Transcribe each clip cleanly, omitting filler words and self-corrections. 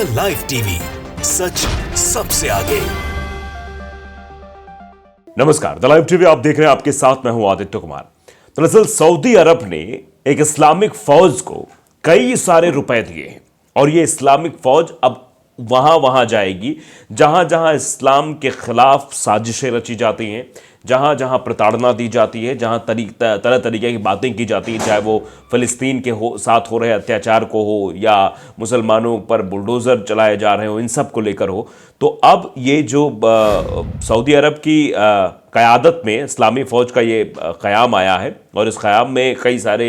The live TV, सच सबसे आगे। नमस्कार, द लाइव टीवी आप देख रहे हैं। आपके साथ मैं हूं आदित्य कुमार। दरअसल सऊदी अरब ने एक इस्लामिक फौज को कई सारे रुपए दिए और ये इस्लामिक फौज अब वहां वहां जाएगी जहां जहां इस्लाम के खिलाफ साजिशें रची जाती हैं, जहां जहां प्रताड़ना दी जाती है, जहां तरह तरीके की बातें की जाती हैं, चाहे वो फ़लस्तीन के साथ हो रहे अत्याचार को हो या मुसलमानों पर बुलडोज़र चलाए जा रहे हो, इन सब को लेकर हो। तो अब ये जो सऊदी अरब की क़यादत में इस्लामी फ़ौज का ये क़याम आया है और इस क़याम में कई सारे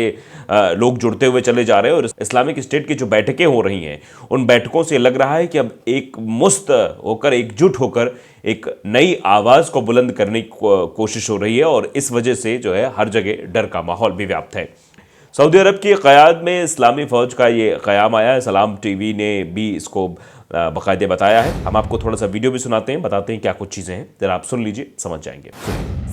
लोग जुड़ते हुए चले जा रहे हैं और इस्लामिक स्टेट की जो बैठकें हो रही हैं उन बैठकों से लग रहा है कि अब एक मुस्त होकर, एकजुट होकर एक नई आवाज़ को बुलंद करने की कोशिश हो रही है और इस वजह से जो है हर जगह डर का माहौल भी व्याप्त है। सऊदी अरब की क़यादत में इस्लामी फ़ौज का ये क़याम आया है। सलाम टीवी ने भी इसको बाकायदे बताया है। हम आपको थोड़ा सा वीडियो भी सुनाते हैं, बताते हैं क्या कुछ चीज़ें हैं, जरा आप सुन लीजिए, समझ जाएंगे।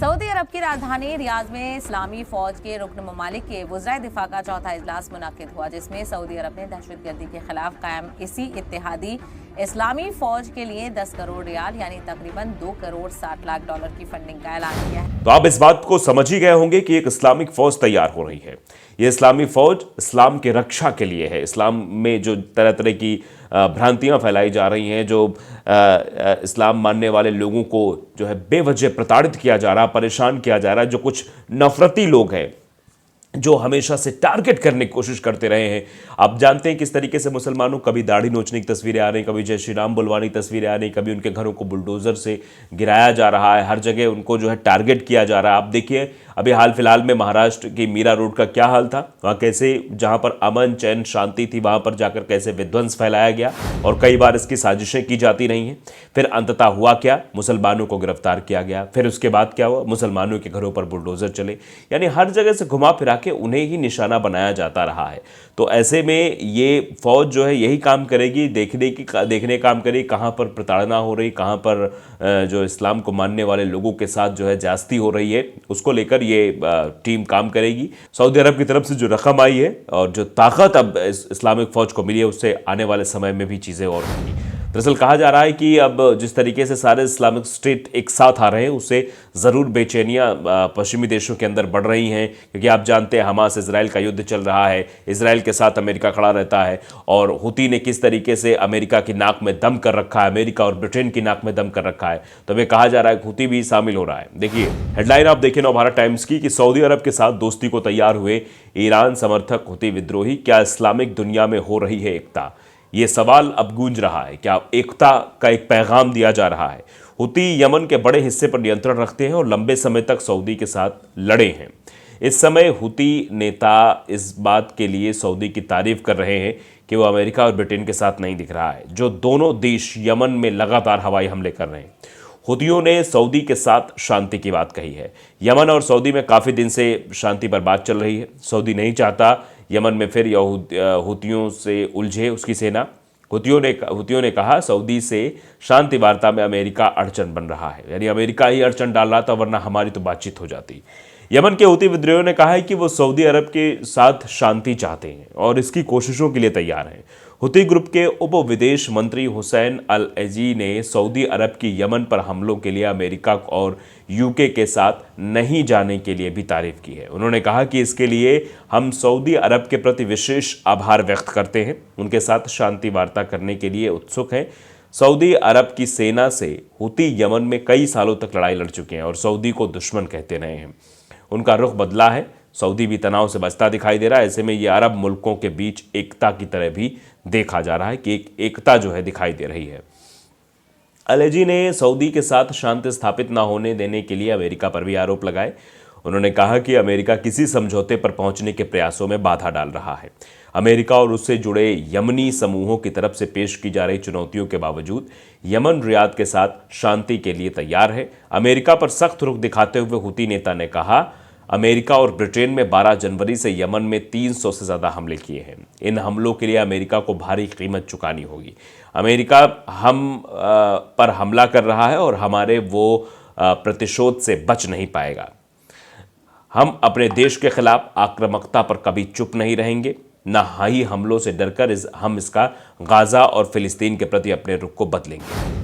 सऊदी अरब की राजधानी रियाद में इस्लामी फौज के रुकन ममालिक के वज़राए दिफा का चौथा इजलास मुनक्किद हुआ, जिसमें सऊदी अरब ने दहशतगर्दी के खिलाफ कायम इसी इत्तेहादी इस्लामी फौज के लिए 10 करोड़ रियाल यानी तकरीबन 2 करोड़ 60 लाख डॉलर की फंडिंग का ऐलान किया है। तो आप इस बात को समझ ही गए होंगे कि एक इस्लामिक फौज तैयार हो रही है। ये इस्लामी फौज इस्लाम की रक्षा के लिए है। इस्लाम में जो तरह तरह की भ्रांतियां फैलाई जा रही हैं, जो इस्लाम मानने वाले लोगों को जो है बेवजह प्रताड़ित किया जा रहा, परेशान किया जा रहा है, जो कुछ नफरती लोग हैं जो हमेशा से टारगेट करने की कोशिश करते रहे हैं। आप जानते हैं किस तरीके से मुसलमानों कभी दाढ़ी नोचने की तस्वीरें आ रही, कभी जय श्री राम बुलवाने की तस्वीरें आ रही, कभी उनके घरों को बुलडोज़र से गिराया जा रहा है, हर जगह उनको जो है टारगेट किया जा रहा है। आप देखिए अभी हाल फिलहाल में महाराष्ट्र की मीरा रोड का क्या हाल था, वहाँ कैसे जहाँ पर अमन चैन शांति थी वहाँ पर जाकर कैसे विध्वंस फैलाया गया और कई बार इसकी साजिशें की जाती रही हैं। फिर अंततः हुआ क्या, मुसलमानों को गिरफ्तार किया गया। फिर उसके बाद क्या हुआ, मुसलमानों के घरों पर बुलडोज़र चले, यानी हर जगह से घुमा फिरा के उन्हें ही निशाना बनाया जाता रहा है। तो ऐसे में ये फौज जो है यही काम करेगी, देखने काम करेगी कहाँ पर प्रताड़ना हो रही, कहाँ पर जो इस्लाम को मानने वाले लोगों के साथ जो है ज्यादती हो रही है, उसको लेकर ये टीम काम करेगी। सऊदी अरब की तरफ से जो रकम आई है और जो ताकत अब इस्लामिक फौज को मिली है, उससे आने वाले समय में भी चीज़ें और होंगी। दरअसल कहा जा रहा है कि अब जिस तरीके से सारे इस्लामिक स्टेट एक साथ आ रहे हैं, उससे ज़रूर बेचैनियाँ पश्चिमी देशों के अंदर बढ़ रही हैं, क्योंकि आप जानते हैं हमास इजराइल का युद्ध चल रहा है, इजराइल के साथ अमेरिका खड़ा रहता है और हुती ने किस तरीके से अमेरिका की नाक में दम कर रखा है, अमेरिका और ब्रिटेन की नाक में दम कर रखा है। तो हमें कहा जा रहा है कि हुती भी शामिल हो रहा है। देखिए हेडलाइन आप देखें नवभारत टाइम्स की कि सऊदी अरब के साथ दोस्ती को तैयार हुए ईरान समर्थक हुती विद्रोही, क्या इस्लामिक दुनिया में हो रही है एकता? ये सवाल अब गूंज रहा है, क्या एकता का एक पैगाम दिया जा रहा है? हुती यमन के बड़े हिस्से पर नियंत्रण रखते हैं और लंबे समय तक सऊदी के साथ लड़े हैं। इस समय हुती नेता इस बात के लिए सऊदी की तारीफ कर रहे हैं कि वो अमेरिका और ब्रिटेन के साथ नहीं दिख रहा है, जो दोनों देश यमन में लगातार हवाई हमले कर रहे हैं। हुतियों ने सऊदी के साथ शांति की बात कही है। यमन और सऊदी में काफ़ी दिन से शांति पर बात चल रही है। सऊदी नहीं चाहता यमन में फिर हुतियों से उलझे उसकी सेना। हुतियों ने कहा सऊदी से शांति वार्ता में अमेरिका अड़चन बन रहा है, यानी अमेरिका ही अड़चन डाल रहा था, वरना हमारी तो बातचीत हो जाती। यमन के हुती विद्रोहियों ने कहा है कि वो सऊदी अरब के साथ शांति चाहते हैं और इसकी कोशिशों के लिए तैयार हैं। हुती ग्रुप के उप विदेश मंत्री हुसैन अल एजी ने सऊदी अरब की यमन पर हमलों के लिए अमेरिका और यूके के साथ नहीं जाने के लिए भी तारीफ की है। उन्होंने कहा कि इसके लिए हम सऊदी अरब के प्रति विशेष आभार व्यक्त करते हैं, उनके साथ शांति वार्ता करने के लिए उत्सुक हैं। सऊदी अरब की सेना से हुती यमन में कई सालों तक लड़ाई लड़ चुके हैं और सऊदी को दुश्मन कहते रहे हैं। उनका रुख बदला है, सऊदी भी तनाव से बचता दिखाई दे रहा है। ऐसे में ये अरब मुल्कों के बीच एकता की तरह भी देखा जा रहा है कि एक एकता जो है दिखाई दे रही है। अलेजी ने सऊदी के साथ शांति स्थापित न होने देने के लिए अमेरिका पर भी आरोप लगाए। उन्होंने कहा कि अमेरिका किसी समझौते पर पहुंचने के प्रयासों में बाधा डाल रहा है। अमेरिका और उससे जुड़े यमनी समूहों की तरफ से पेश की जा रही चुनौतियों के बावजूद यमन रियाद के साथ शांति के लिए तैयार है। अमेरिका पर सख्त रुख दिखाते हुए हुती नेता ने कहा, अमेरिका और ब्रिटेन में 12 जनवरी से यमन में 300 से ज़्यादा हमले किए हैं। इन हमलों के लिए अमेरिका को भारी कीमत चुकानी होगी। अमेरिका हम पर हमला कर रहा है और हमारे वो प्रतिशोध से बच नहीं पाएगा। हम अपने देश के खिलाफ आक्रामकता पर कभी चुप नहीं रहेंगे। ना हवाई हमलों से डरकर हम इसका गाजा और फिलिस्तीन के प्रति अपने रुख को बदलेंगे।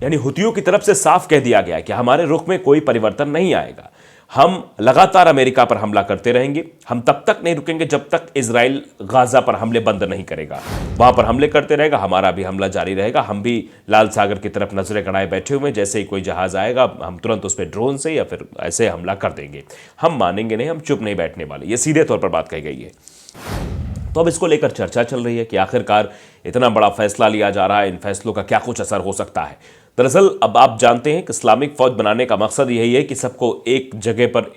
यानी हुतियों की तरफ से साफ कह दिया गया कि हमारे रुख में कोई परिवर्तन नहीं आएगा। हम लगातार अमेरिका पर हमला करते रहेंगे। हम तब तक नहीं रुकेंगे जब तक इजराइल गाजा पर हमले बंद नहीं करेगा। वहां पर हमले करते रहेगा, हमारा भी हमला जारी रहेगा। हम भी लाल सागर की तरफ नजरें गड़ाए बैठे हुए हैं। जैसे ही कोई जहाज आएगा हम तुरंत उस पर ड्रोन से या फिर ऐसे हमला कर देंगे। हम मानेंगे नहीं, हम चुप नहीं बैठने वाले। ये सीधे तौर पर बात कही गई है। तो अब इसको लेकर चर्चा चल रही है कि आखिरकार इतना बड़ा फैसला लिया जा रहा है, इन फैसलों का क्या कुछ असर हो सकता है। दरअसल अब आप जानते हैं कि इस्लामिक फौज बनाने का मकसद यही है कि सबको एक जगह पर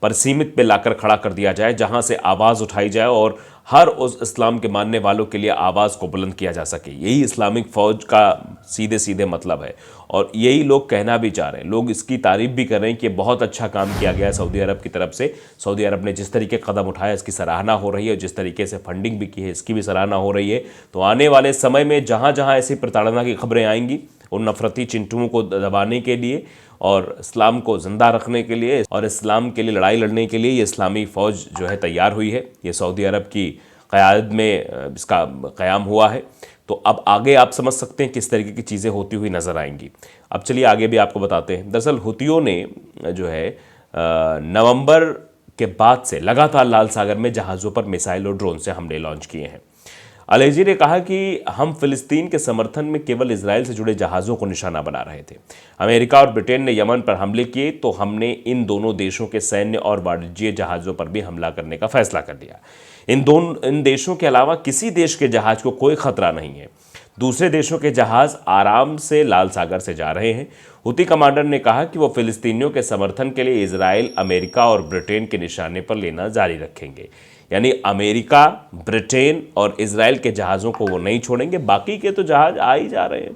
पर सीमित पे लाकर खड़ा कर दिया जाए, जहां से आवाज़ उठाई जाए और हर उस इस्लाम के मानने वालों के लिए आवाज़ को बुलंद किया जा सके। यही इस्लामिक फ़ौज का सीधे सीधे मतलब है और यही लोग कहना भी चाह रहे हैं। लोग इसकी तारीफ भी कर रहे हैं कि बहुत अच्छा काम किया गया है सऊदी अरब की तरफ से। सऊदी अरब ने जिस तरीके कदम उठाया इसकी सराहना हो रही है, जिस तरीके से फंडिंग भी की है इसकी भी सराहना हो रही है। तो आने वाले समय में जहाँ जहाँ ऐसी प्रताड़ना की खबरें आएंगी, उन नफरती चिंटुओं को दबाने के लिए और इस्लाम को जिंदा रखने के लिए और इस्लाम के लिए लड़ाई लड़ने के लिए ये इस्लामी फ़ौज जो है तैयार हुई है। ये सऊदी अरब की क़यादत में इसका क़याम हुआ है। तो अब आगे आप समझ सकते हैं किस तरीके की चीज़ें होती हुई नज़र आएंगी। अब चलिए आगे भी आपको बताते हैं। दरअसल हुतियों ने जो है नवंबर के बाद से लगातार लाल सागर में जहाज़ों पर मिसाइल और ड्रोन से हमले लॉन्च किए हैं। अल-अजीज़ी ने कहा कि हम फिलिस्तीन के समर्थन में केवल इजराइल से जुड़े जहाज़ों को निशाना बना रहे थे। अमेरिका और ब्रिटेन ने यमन पर हमले किए तो हमने इन दोनों देशों के सैन्य और वाणिज्यिक जहाज़ों पर भी हमला करने का फैसला कर लिया। इन देशों के अलावा किसी देश के जहाज़ को कोई खतरा नहीं है। दूसरे देशों के जहाज़ आराम से लाल सागर से जा रहे हैं। हुती कमांडर ने कहा कि वो फिलिस्तीनियों के समर्थन के लिए इजराइल, अमेरिका और ब्रिटेन के निशाने पर लेना जारी रखेंगे। यानी अमेरिका, ब्रिटेन और इजराइल के जहाज़ों को वो नहीं छोड़ेंगे। बाकी के तो जहाज़ आ ही जा रहे हैं।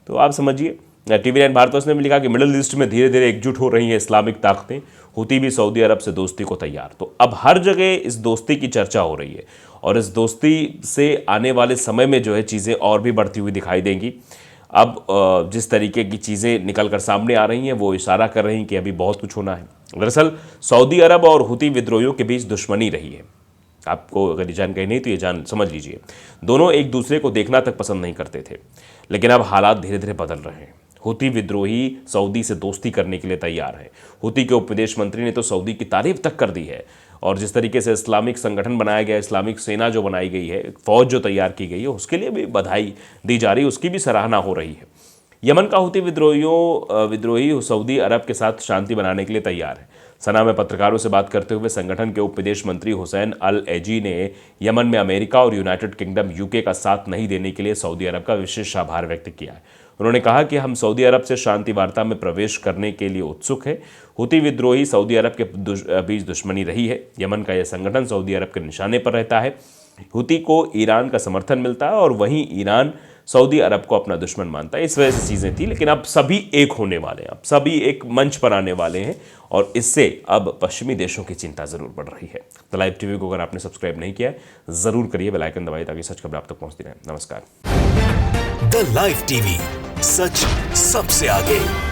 तो आप समझिए, TV9 भारतवर्ष ने भी लिखा कि मिडिल ईस्ट में धीरे धीरे एकजुट हो रही हैं इस्लामिक ताकतें। हुती भी सऊदी अरब से दोस्ती को तैयार। तो अब हर जगह इस दोस्ती की चर्चा हो रही है और इस दोस्ती से आने वाले समय में जो है चीज़ें और भी बढ़ती हुई दिखाई देंगी। अब जिस तरीके की चीज़ें निकल कर सामने आ रही हैं वो इशारा कर रही हैं कि अभी बहुत कुछ होना है। दरअसल सऊदी अरब और हुती विद्रोहियों के बीच दुश्मनी रही है। आपको अगर ये जानकारी नहीं तो ये समझ लीजिए। दोनों एक दूसरे को देखना तक पसंद नहीं करते थे, लेकिन अब हालात धीरे धीरे बदल रहे हैं। हुती विद्रोही सऊदी से दोस्ती करने के लिए तैयार हैं। हुती के उप विदेश मंत्री ने तो सऊदी की तारीफ तक कर दी है और जिस तरीके से इस्लामिक संगठन बनाया गया, इस्लामिक सेना जो बनाई गई है, फौज जो तैयार की गई है, उसके लिए भी बधाई दी जा रही है, उसकी भी सराहना हो रही है। यमन का हुती विद्रोही सऊदी अरब के साथ शांति बनाने के लिए तैयार है। सना में पत्रकारों से बात करते हुए संगठन के उप विदेश मंत्री हुसैन अल-एजी ने यमन में अमेरिका और यूनाइटेड किंगडम यूके का साथ नहीं देने के लिए सऊदी अरब का विशेष आभार व्यक्त किया है। उन्होंने कहा कि हम सऊदी अरब से शांति वार्ता में प्रवेश करने के लिए उत्सुक है। हुती विद्रोही सऊदी अरब के बीच दुश्मनी रही है। यमन का यह संगठन सऊदी अरब के निशाने पर रहता है। हुती को ईरान का समर्थन मिलता है और वहीं ईरान सऊदी अरब को अपना दुश्मन मानता है। इस वजह से चीज़ें थी, लेकिन अब सभी एक होने वाले हैं, अब सभी एक मंच पर आने वाले हैं और इससे अब पश्चिमी देशों की चिंता ज़रूर बढ़ रही है। द लाइव टीवी को अगर आपने सब्सक्राइब नहीं किया है ज़रूर करिए, बेल आइकन दबाइए ताकि सच खबर आप तक पहुंचती रहे। नमस्कार। द लाइव टीवी, सच सबसे आगे।